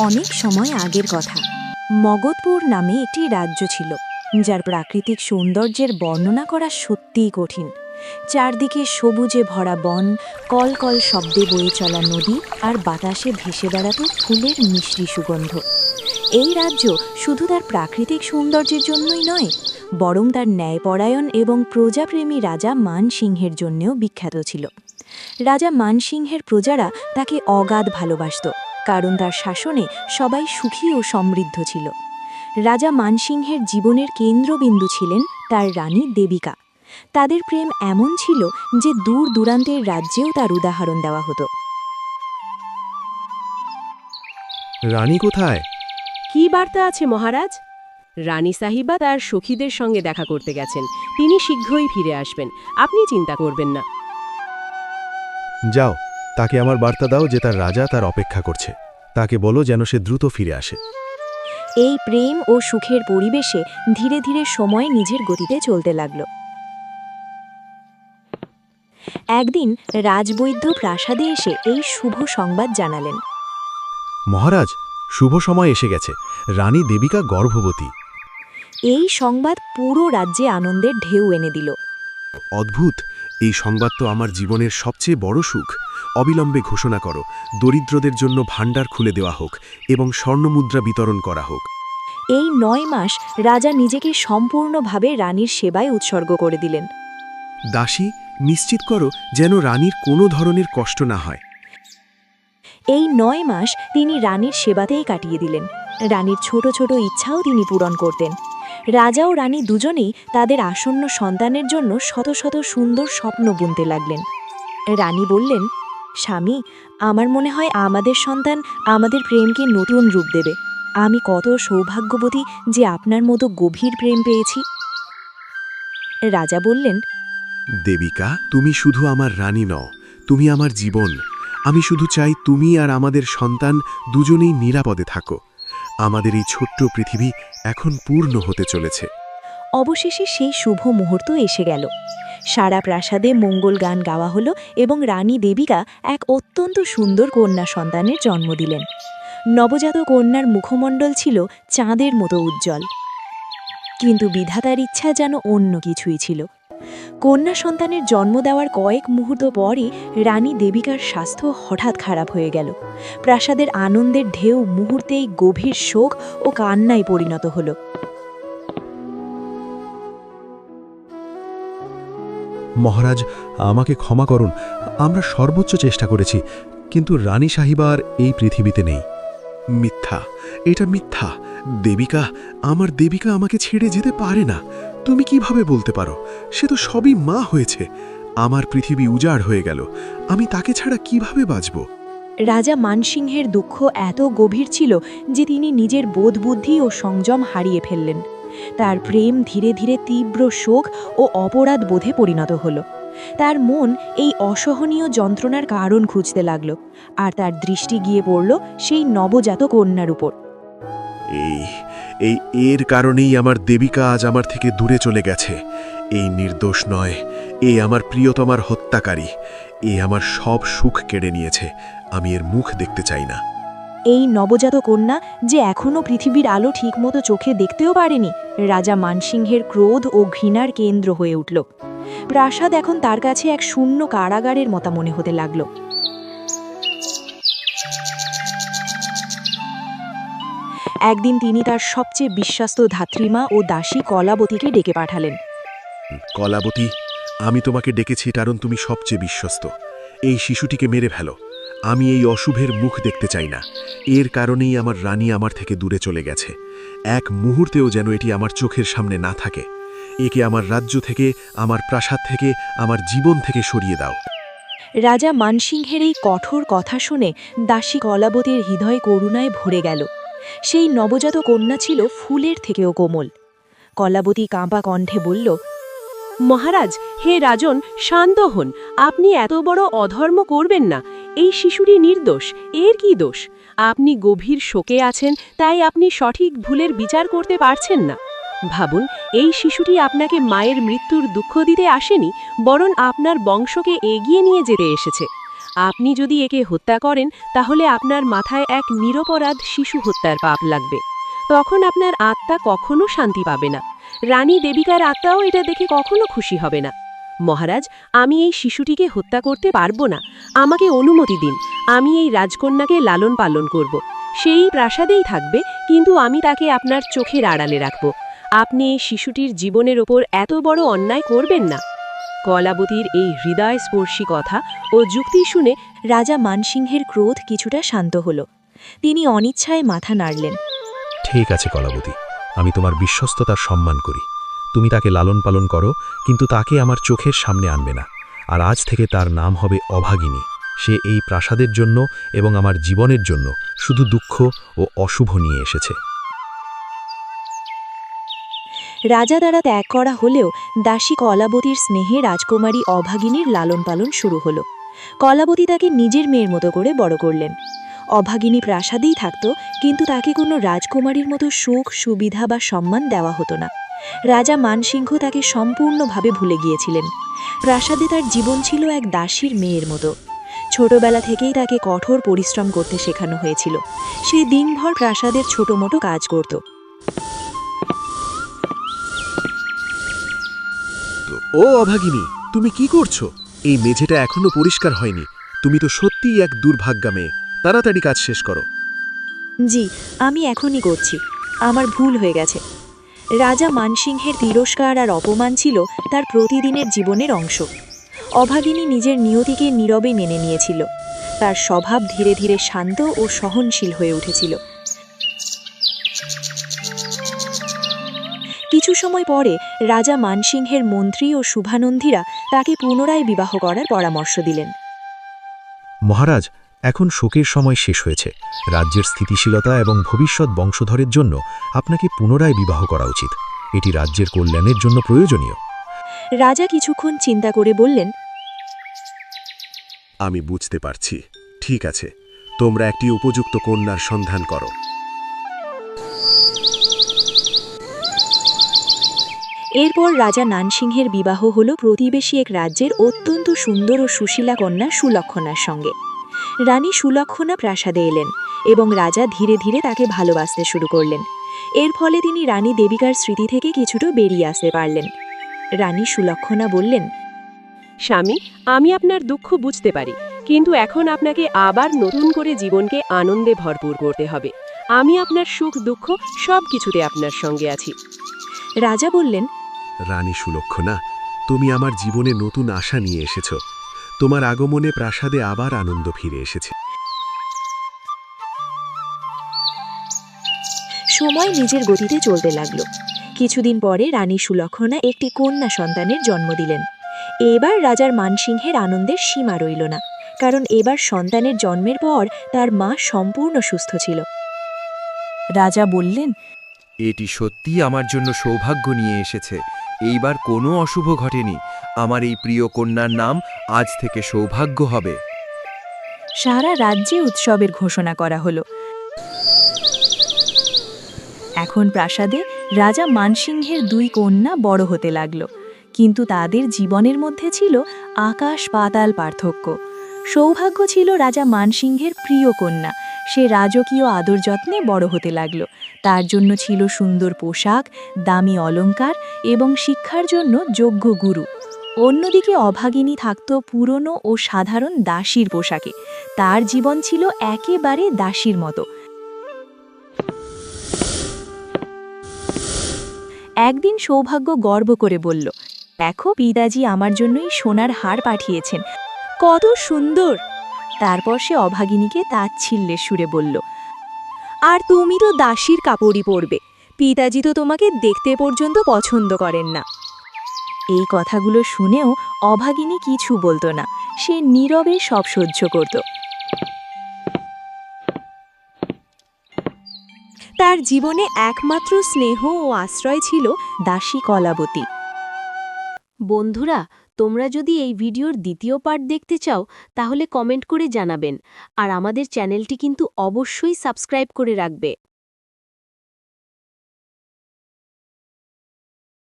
অনেক সময় আগের কথা। মগধপুর নামে একটি রাজ্য ছিল, যার প্রাকৃতিক সৌন্দর্যের বর্ণনা করা সত্যিই কঠিন। চারদিকে সবুজে ভরা বন, কলকল শব্দে বয়ে চলা নদী আর বাতাসে ভেসে বেড়াতো ফুলের মিষ্টি সুগন্ধ। এই রাজ্য শুধু তার প্রাকৃতিক সৌন্দর্যের জন্যই নয়, বরং তার ন্যায়পরায়ণ এবং প্রজাপ্রেমী রাজা মানসিংহের জন্যও বিখ্যাত ছিল। রাজা মানসিংহের প্রজারা তাকে অগাধ ভালোবাসত, কারণ তার শাসনে সবাই সুখী ও সমৃদ্ধ ছিল। রাজা মানসিংহের জীবনের কেন্দ্রবিন্দু ছিলেন তার রানী দেবিকা। তাদের প্রেম এমন ছিল যে দূর দূরান্তের রাজ্যেও তার উদাহরণ দেওয়া হতো। রানী কোথায়? কি বার্তা আছে মহারাজ? রানী সাহিবা তার সখীদের সঙ্গে দেখা করতে গেছেন। তিনি শীঘ্রই ফিরে আসবেন, আপনি চিন্তা করবেন না। যাও, তাকে আমার বার্তা দাও যে তার রাজা তার অপেক্ষা করছে। তাকে বলো যেন সে দ্রুত ফিরে আসে। এই প্রেম ও সুখের পরিবেশে ধীরে ধীরে সময় নিজের গতিতে চলতে লাগল। একদিন রাজবৈদ্য প্রাসাদে এসে এই শুভ সংবাদ জানালেন। মহারাজ, শুভ সময় এসে গেছে। রানী দেবিকা গর্ভবতী। এই সংবাদ পুরো রাজ্যে আনন্দের ঢেউ এনে দিল। অদ্ভুত! এই সংবাদ তো আমার জীবনের সবচেয়ে বড় সুখ। অবিলম্বে ঘোষণা করো, দরিদ্রদের জন্য ভাণ্ডার খুলে দেওয়া হোক এবং স্বর্ণমুদ্রা বিতরণ করা হোক। এই ৯ মাস রাজা নিজেকে সম্পূর্ণভাবে রানীর সেবায় উৎসর্গ করে দিলেন। দাসী, নিশ্চিত করো যেন রানীর কোনো ধরনের কষ্ট না হয়। এই ৯ মাস তিনি রানীর সেবাতেই কাটিয়ে দিলেন। রানীর ছোট ছোট ইচ্ছাও তিনি পূরণ করতেন। রাজা ও রানী দুজনেই তাদের আসন্ন সন্তানের জন্য শত শত সুন্দর স্বপ্ন বুনতে লাগলেন। রানী বললেন, স্বামী, আমার মনে হয় আমাদের সন্তান আমাদের প্রেমকে নতুন রূপ দেবে। আমি কত সৌভাগ্যবতী যে আপনার মতো গভীর প্রেম পেয়েছি। রাজা বললেন, দেবিকা, তুমি শুধু আমার রানী নও, তুমি আমার জীবন। আমি শুধু চাই তুমি আর আমাদের সন্তান দুজনেই নিরাপদে থাকো। আমাদের এই ছোট্ট পৃথিবী এখন পূর্ণ হতে চলেছে। অবশেষে সেই শুভ মুহূর্ত এসে গেল। সারা প্রাসাদে মঙ্গল গান গাওয়া হলো এবং রানী দেবিকা এক অত্যন্ত সুন্দর কন্যা সন্তানের জন্ম দিলেন। নবজাত কন্যার মুখমণ্ডল ছিল চাঁদের মতো উজ্জ্বল। কিন্তু বিধাতার ইচ্ছা যেন অন্য কিছুই ছিল। কন্যা সন্তানের জন্ম দেওয়ার কয়েক মুহূর্ত পরই রানী দেবিকার স্বাস্থ্য হঠাৎ খারাপ হয়ে গেল। প্রাসাদের আনন্দের ঢেউ মুহূর্তেই গভীর শোক ও কান্নায় পরিণত হল। মহারাজ, আমাকে ক্ষমা করুন। আমরা সর্বোচ্চ চেষ্টা করেছি, কিন্তু রানী সাহিবা আর এই পৃথিবীতে নেই। মিথ্যা, এটা মিথ্যা। দেবিকা, আমার দেবিকা আমাকে ছেড়ে যেতে পারে না। তুমি কিভাবে বলতে পারো? সে তো সবই মা হয়েছে। আমার পৃথিবী উজাড় হয়ে গেল। আমি তাকে ছাড়া কিভাবে বাঁচব? রাজা মানসিংহের দুঃখ এত গভীর ছিল যে তিনি নিজের বোধবুদ্ধি ও সংযম হারিয়ে ফেললেন। তার প্রেম ধীরে ধীরে তীব্র শোক ও অপরাধ বোধে পরিণত হল। তার মন এই অসহনীয় যন্ত্রণার কারণ খুঁজতে লাগল, আর তার দৃষ্টি গিয়ে পড়ল সেই নবজাত কন্যার উপর। এর কারণেই আমার দেবিকা আজ আমার থেকে দূরে চলে গেছে। এই নির্দোষ নয়, এই আমার প্রিয়তমার হত্যাকারী। আমার সব সুখ কেড়ে নিয়েছে। আমি এর মুখ দেখতে চাই না। এই নবজাত কন্যা যে এখনও পৃথিবীর আলো ঠিকমতো চোখে দেখতেও পারেনি, রাজা মানসিংহের ক্রোধ ও ঘৃণার কেন্দ্র হয়ে উঠল। প্রাসাদ এখন তার কাছে এক শূন্য কারাগারের মতো মনে হতে লাগল। একদিন তিনি তার সবচেয়ে বিশ্বস্ত ধাত্রীমা ও দাসী কলাবতীকে ডেকে পাঠালেন। কলাবতী, আমি তোমাকে ডেকেছি কারণ তুমি সবচেয়ে বিশ্বস্ত। এই শিশুটিকে মেরে ফেলো। আমি এই অশুভের মুখ দেখতে চাই না। এর কারণেই আমার রানী আমার থেকে দূরে চলে গেছে। এক মুহূর্তেও যেন এটি আমার চোখের সামনে না থাকে। একে আমার রাজ্য থেকে, আমার প্রাসাদ থেকে, আমার জীবন থেকে সরিয়ে দাও। রাজা মানসিংহের এই কঠোর কথা শুনে দাসী কলাবতীর হৃদয় করুণায় ভরে গেল। সেই নবজাত কন্যা ছিল ফুলের থেকেও কোমল। কলাবতী কাঁপা কণ্ঠে বলল, মহারাজ, হে রাজন, শান্ত হন। আপনি এত বড় অধর্ম করবেন না। এই শিশুটি নির্দোষ, এর কি দোষ? আপনি গভীর শোকে আছেন, তাই আপনি সঠিক ভুলের বিচার করতে পারছেন না। ভাবুন, এই শিশুটি আপনাকে মায়ের মৃত্যুর দুঃখ দিতে আসেনি, বরং আপনার বংশকে এগিয়ে নিয়ে যেতে এসেছে। আপনি যদি একে হত্যা করেন তাহলে আপনার মাথায় এক নিরপরাধ শিশু হত্যার পাপ লাগবে। তখন আপনার আত্মা কখনো শান্তি পাবে না। রানী দেবিকার আত্মাও এটা দেখে কখনো খুশি হবে না। মহারাজ, আমি এই শিশুটিকে হত্যা করতে পারবো না। আমাকে অনুমতি দিন। আমি এই রাজকন্যাকে লালন পালন করব। সেই প্রাসাদেই থাকবে, কিন্তু আমি তাকে আপনার চোখের আড়ালে রাখব। আপনি এই শিশুটির জীবনের ওপর এত বড় অন্যায় করবেন না। কলাবতীর এই হৃদয়স্পর্শী কথা ও যুক্তি শুনে রাজা মানসিংহের ক্রোধ কিছুটা শান্ত হল। তিনি অনিচ্ছায় মাথা নাড়লেন। ঠিক আছে কলাবতী, আমি তোমার বিশ্বস্ততার সম্মান করি। তুমি তাকে লালন পালন করো, কিন্তু তাকে আমার চোখের সামনে আনবে না। আর আজ থেকে তার নাম হবে অভাগিনী। সে এই প্রাসাদের জন্য এবং আমার জীবনের জন্য শুধু দুঃখ ও অশুভ নিয়ে এসেছে। রাজা দ্বারা ত্যাগ করা হলেও দাসী কলাবতীর স্নেহে রাজকুমারী অভাগিনীর লালন পালন শুরু হলো। কলাবতী তাকে নিজের মেয়ের মতো করে বড় করলেন। অভাগিনী প্রাসাদেই থাকত, কিন্তু তাকে কোনো রাজকুমারীর মতো সুখ, সুবিধা বা সম্মান দেওয়া হতো না। রাজা মানসিংহ তাকে সম্পূর্ণভাবে ভুলে গিয়েছিলেন। প্রাসাদে তার জীবন ছিল এক দাসীর মেয়ের মতো। ছোটবেলা থেকেই তাকে কঠোর পরিশ্রম করতে শেখানো হয়েছিল। সে দিনভর প্রাসাদের ছোটমোটো কাজ করত। ও অভাগিনী, তুমি কি করছো? এই মেঝেটা এখনো পরিষ্কার হয়নি। তুমি তো সত্যিই এক দুর্ভাগ্যা মেয়ে। তাড়াতাড়ি কাজ শেষ করো। জি, আমি এখনই করছি। আমার ভুল হয়ে গেছে। রাজা মানসিংহের তিরস্কার আর অপমান ছিল তার প্রতিদিনের জীবনের অংশ। অভাগিনী নিজের নিয়তিকে নীরবে মেনে নিয়েছিল। তার স্বভাব ধীরে ধীরে শান্ত ও সহনশীল হয়ে উঠেছিল। কিছু সময় পরে রাজা মানসিংহের মন্ত্রী ও শুভানন্দীরা তাকে পুনরায় বিবাহ করার পরামর্শ দিলেন। মহারাজ, এখন শোকের সময় শেষ হয়েছে। রাজ্যের স্থিতিশীলতা এবং ভবিষ্যৎ বংশধরের জন্য আপনাকে পুনরায় বিবাহ করা উচিত। এটি রাজ্যের কল্যাণের জন্য প্রয়োজনীয়। রাজা কিছুক্ষণ চিন্তা করে বললেন, আমি বুঝতে পারছি। ঠিক আছে, তোমরা একটি উপযুক্ত কন্যার সন্ধান করো। এরপর রাজা নানসিংহের বিবাহ হল প্রতিবেশী এক রাজ্যের অত্যন্ত সুন্দর ও সুশীলা কন্যা সুলক্ষণার সঙ্গে। রানী সুলক্ষণা প্রাসাদে এলেন এবং রাজা ধীরে ধীরে তাকে ভালোবাসতে শুরু করলেন। এর ফলে তিনি রানী দেবিকার স্মৃতি থেকে কিছুটা বেরিয়ে আসতে পারলেন। রানী সুলক্ষণা বললেন, স্বামী, আমি আপনার দুঃখ বুঝতে পারি, কিন্তু এখন আপনাকে আবার নতুন করে জীবনকে আনন্দে ভরপুর করতে হবে। আমি আপনার সুখ দুঃখ সব কিছুতে আপনার সঙ্গে আছি। রাজা বললেন, রানী সুলক্ষণা, তুমি আমার জীবনে নতুন আশা নিয়ে এসেছ। তোমার আগমনে প্রাসাদে আবার আনন্দ ফিরে এসেছে। সময় নিজের গতিতে চলতে লাগল। কিছুদিন পরে রানী সুলক্ষণা একটি কন্যা সন্তানের জন্ম দিলেন। এবার রাজার মানসিংহের আনন্দের সীমা রইল না, কারণ এবার সন্তানের জন্মের পর তার মা সম্পূর্ণ সুস্থ ছিল। রাজা বললেন, এটি সত্যিই আমার জন্য সৌভাগ্য নিয়ে এসেছে। এইবার কোনো অশুভ ঘটেনি। আমার এই প্রিয় কন্যার নাম আজ থেকে সৌভাগ্য হবে। সারা রাজ্যে উৎসবের ঘোষণা করা হলো। এখন প্রাসাদে রাজা মানসিংহের দুই কন্যা বড় হতে লাগল, কিন্তু তাদের জীবনের মধ্যে ছিল আকাশ পাতাল পার্থক্য। সৌভাগ্য ছিল রাজা মানসিংহের প্রিয় কন্যা। সে রাজকীয় আদর যত্নে বড় হতে লাগল। তার জন্য ছিল সুন্দর পোশাক, দামি অলংকার এবং শিক্ষার জন্য যোগ্য গুরু। অন্যদিকে অভাগিনী থাকত পুরনো ও সাধারণ দাসীর পোশাকে। তার জীবন ছিল একেবারে দাসীর মতো। একদিন সৌভাগ্য গর্ব করে বলল, দেখো, পিতাজি আমার জন্যই সোনার হার পাঠিয়েছেন, কত সুন্দর। তারপর সে অভাগিনীকে তাচ্ছিল্যের সুরে বলল, আর তুমি তো দাসীর কাপড়ই পরবে। পিতাজি তো তোমাকে দেখতে পর্যন্ত পছন্দ করেন না। এই কথাগুলো শুনেও অভাগিনী কিছু বলতো না। সে নীরবে সব সহ্য করত। তার জীবনে একমাত্র স্নেহ ও আশ্রয় ছিল দাসী কলাবতী। বন্ধুরা, তোমরা যদি এই ভিডিওর দ্বিতীয় পার্ট দেখতে চাও তাহলে কমেন্ট করে জানাবেন, আর আমাদের চ্যানেলটি কিন্তু অবশ্যই সাবস্ক্রাইব করে রাখবে।